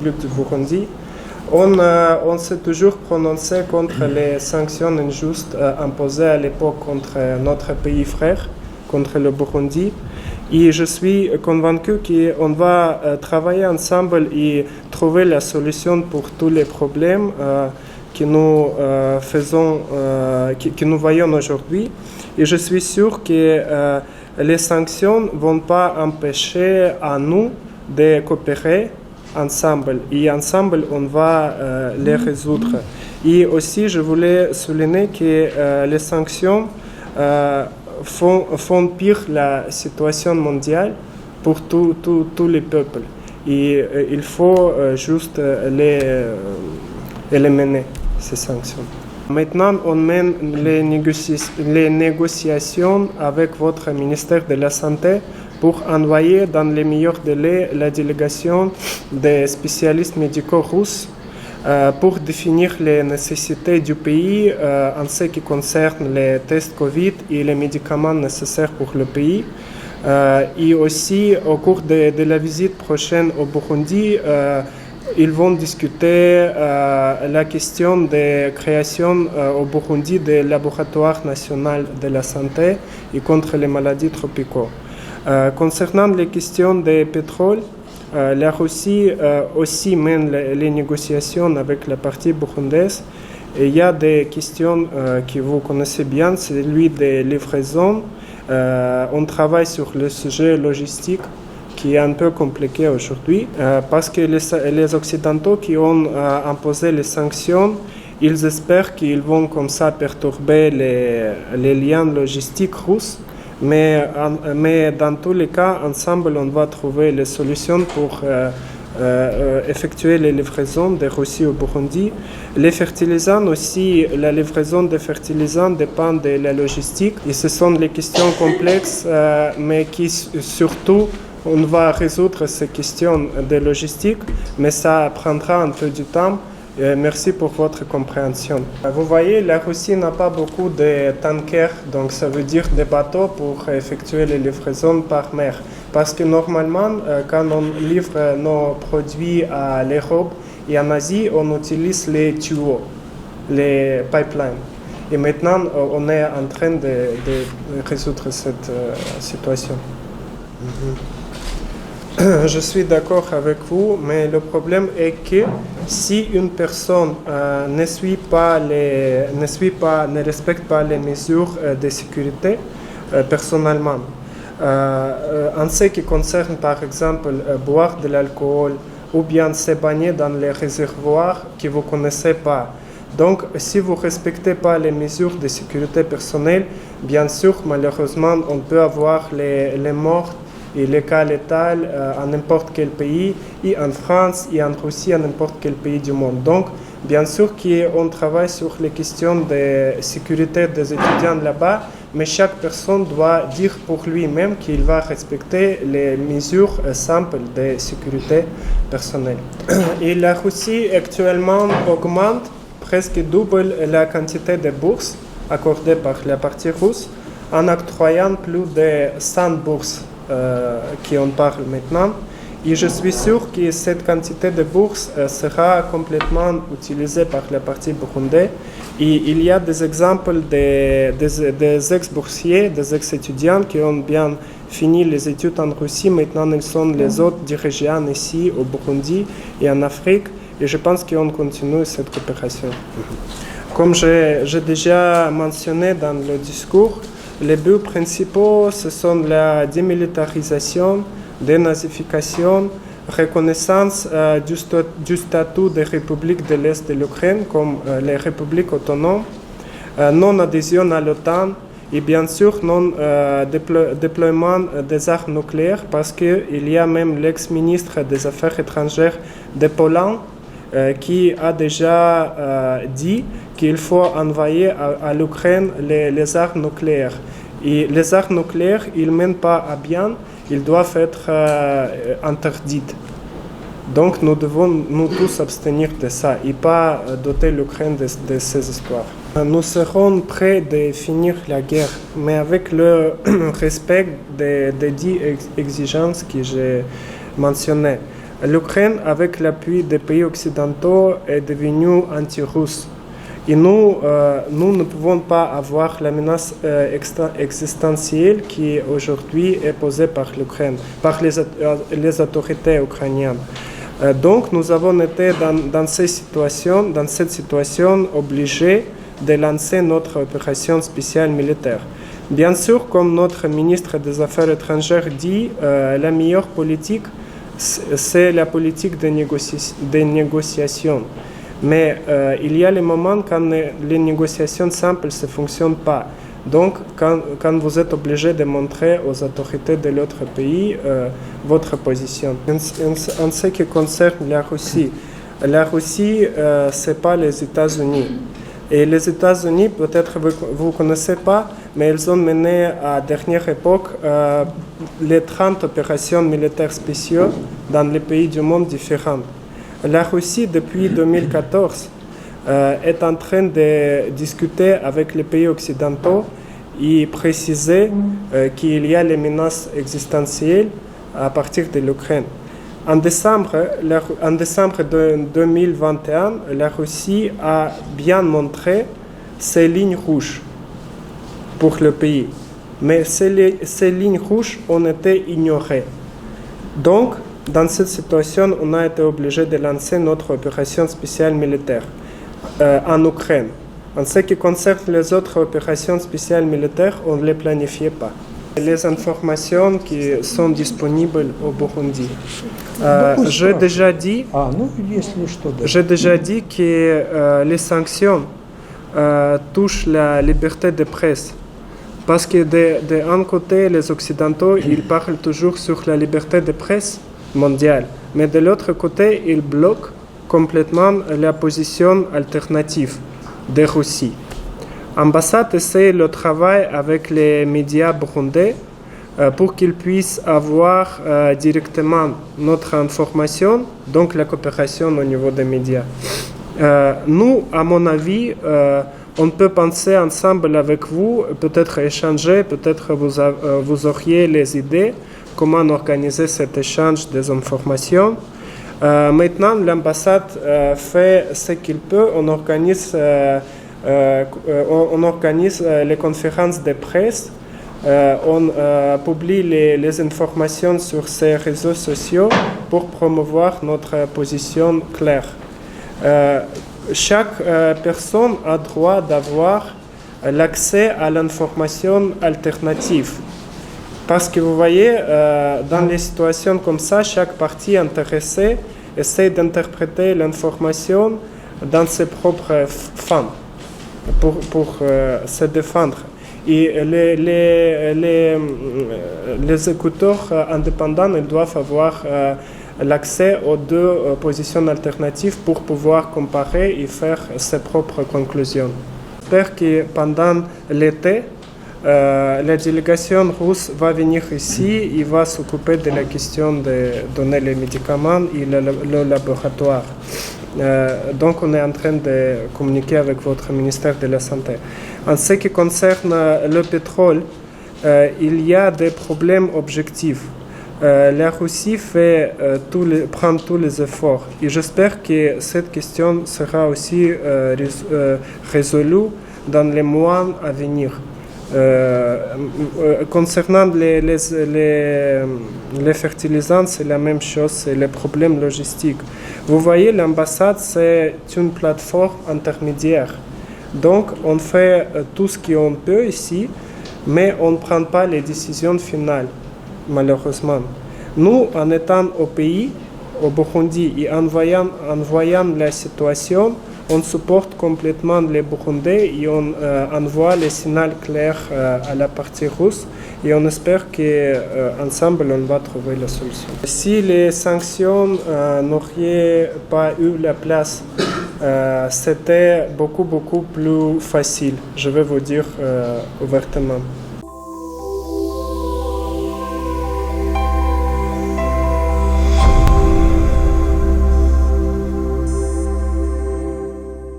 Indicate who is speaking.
Speaker 1: République du Burundi, on s'est toujours prononcé contre les sanctions injustes imposées à l'époque contre notre pays frère, contre le Burundi. Et je suis convaincu qu'on va travailler ensemble et trouver la solution pour tous les problèmes que nous que nous voyons aujourd'hui. Et je suis sûr que les sanctions ne vont pas empêcher à nous de coopérer ensemble. Et ensemble, on va les résoudre. Et aussi, je voulais souligner que les sanctions font pire la situation mondiale pour tous les peuples. Et il faut juste éliminer ces sanctions. Maintenant, on mène les négociations avec votre ministère de la Santé pour envoyer dans les meilleurs délais la délégation des spécialistes médicaux russes pour définir les nécessités du pays en ce qui concerne les tests Covid et les médicaments nécessaires pour le pays. Et aussi, au cours de la visite prochaine au Burundi, ils vont discuter la question de création au Burundi des laboratoires nationaux de la santé et contre les maladies tropicaux. Concernant les questions de pétrole, la Russie aussi mène les négociations avec la partie burundaise. Et il y a des questions que vous connaissez bien, c'est celui des livraisons. On travaille sur le sujet logistique qui est un peu compliqué aujourd'hui parce que les Occidentaux qui ont imposé les sanctions, ils espèrent qu'ils vont comme ça perturber les liens logistiques russes. Mais dans tous les cas, ensemble, on va trouver les solutions pour effectuer les livraisons de Russie au Burundi. Les fertilisants aussi, la livraison des fertilisants dépend de la logistique. Et ce sont les questions complexes, mais qui surtout, on va résoudre ces questions de logistique, mais ça prendra un peu de temps. Merci pour votre compréhension. Vous voyez, la Russie n'a pas beaucoup de tankers, donc ça veut dire des bateaux pour effectuer les livraisons par mer. Parce que normalement, quand on livre nos produits à l'Europe et en Asie, on utilise les tuyaux, les pipelines. Et maintenant, on est en train de résoudre cette situation. Je suis d'accord avec vous, mais le problème est que si une personne ne respecte pas les mesures de sécurité personnellement, en ce qui concerne par exemple boire de l'alcool ou bien se baigner dans les réservoirs que vous ne connaissez pas. Donc, si vous ne respectez pas les mesures de sécurité personnelle, bien sûr, malheureusement, on peut avoir les morts et les cas létals en n'importe quel pays, et en France, et en Russie, en n'importe quel pays du monde. Donc, bien sûr qu'on travaille sur les questions de sécurité des étudiants là-bas, mais chaque personne doit dire pour lui-même qu'il va respecter les mesures simples de sécurité personnelle. Et la Russie actuellement augmente presque double la quantité de bourses accordées par la partie russe en octroyant plus de 100 bourses qui en parle maintenant. Et je suis sûr que cette quantité de bourses sera complètement utilisée par la partie burundaise. Et il y a des exemples des ex-boursiers, des ex-étudiants qui ont bien fini les études en Russie. Maintenant, ils sont les autres dirigeants ici au Burundi et en Afrique. Et je pense qu'on continue cette coopération. Comme j'ai déjà mentionné dans le discours, les buts principaux, ce sont la démilitarisation, dénazification, reconnaissance du statut des républiques de l'Est de l'Ukraine comme les républiques autonomes, non-adhésion à l'OTAN et bien sûr non-déploiement des armes nucléaires parce qu'il y a même l'ex-ministre des Affaires étrangères de Pologne qui a déjà dit qu'il faut envoyer à l'Ukraine les armes nucléaires. Et les armes nucléaires, ils ne mènent pas à bien, ils doivent être interdites. Donc nous devons nous tous abstenir de ça et pas doter l'Ukraine de ces espoirs. Nous serons prêts de finir la guerre, mais avec le respect des 10 exigences que j'ai mentionnées. L'Ukraine, avec l'appui des pays occidentaux, est devenue anti-russe. Et nous ne pouvons pas avoir la menace existentielle qui aujourd'hui est posée par l'Ukraine, par les autorités ukrainiennes. Donc nous avons été dans cette situation obligés de lancer notre opération spéciale militaire. Bien sûr, comme notre ministre des Affaires étrangères dit, la meilleure politique, c'est la politique de négociation. Mais il y a les moments quand les négociations simples ne fonctionnent pas. Donc, quand vous êtes obligé de montrer aux autorités de l'autre pays votre position. En ce qui concerne la Russie, ce n'est pas les États-Unis. Et les États-Unis, peut-être vous ne connaissez pas, mais ils ont mené à dernière époque les 30 opérations militaires spéciales dans les pays du monde différents. La Russie, depuis 2014, est en train de discuter avec les pays occidentaux et préciser qu'il y a les menaces existentielles à partir de l'Ukraine. En décembre 2021, la Russie a bien montré ses lignes rouges pour le pays. Mais ces lignes rouges ont été ignorées. Donc, dans cette situation, on a été obligé de lancer notre opération spéciale militaire en Ukraine. En ce qui concerne les autres opérations spéciales militaires, on ne les planifiait pas. Les informations qui sont disponibles au Burundi. J'ai déjà dit que les sanctions touchent la liberté de presse. Parce que d'un côté, les Occidentaux, ils parlent toujours sur la liberté de presse mondiale. Mais de l'autre côté, ils bloquent complètement la position alternative de Russie. L'ambassade essaie le travail avec les médias burundais pour qu'ils puissent avoir directement notre information, donc la coopération au niveau des médias. Nous, à mon avis, on peut penser ensemble avec vous, peut-être échanger, peut-être vous auriez les idées, comment organiser cet échange des informations. Maintenant, l'ambassade fait ce qu'il peut, on organise les conférences de presse, on publie les informations sur ces réseaux sociaux pour promouvoir notre position claire. Chaque personne a droit d'avoir l'accès à l'information alternative. Parce que vous voyez, dans les situations comme ça, chaque partie intéressée essaie d'interpréter l'information dans ses propres fins pour se défendre. Et les écouteurs indépendants ils doivent avoir l'accès aux deux positions alternatives pour pouvoir comparer et faire ses propres conclusions. J'espère que pendant l'été, la délégation russe va venir ici et va s'occuper de la question de donner les médicaments et le laboratoire. Donc on est en train de communiquer avec votre ministère de la Santé. En ce qui concerne le pétrole, il y a des problèmes objectifs. La Russie prend tous les efforts et j'espère que cette question sera aussi résolue dans les mois à venir. Concernant les fertilisants, c'est la même chose, c'est les problèmes logistiques. Vous voyez, l'ambassade, c'est une plateforme intermédiaire. Donc, on fait tout ce qu'on peut ici, mais on ne prend pas les décisions finales, malheureusement. Nous, en étant au pays, au Burundi, et en voyant la situation, on supporte complètement les Burundais et on envoie les signaux clairs à la partie russe et on espère qu'ensemble on va trouver la solution. Si les sanctions n'auraient pas eu la place, c'était beaucoup plus facile, je vais vous dire ouvertement.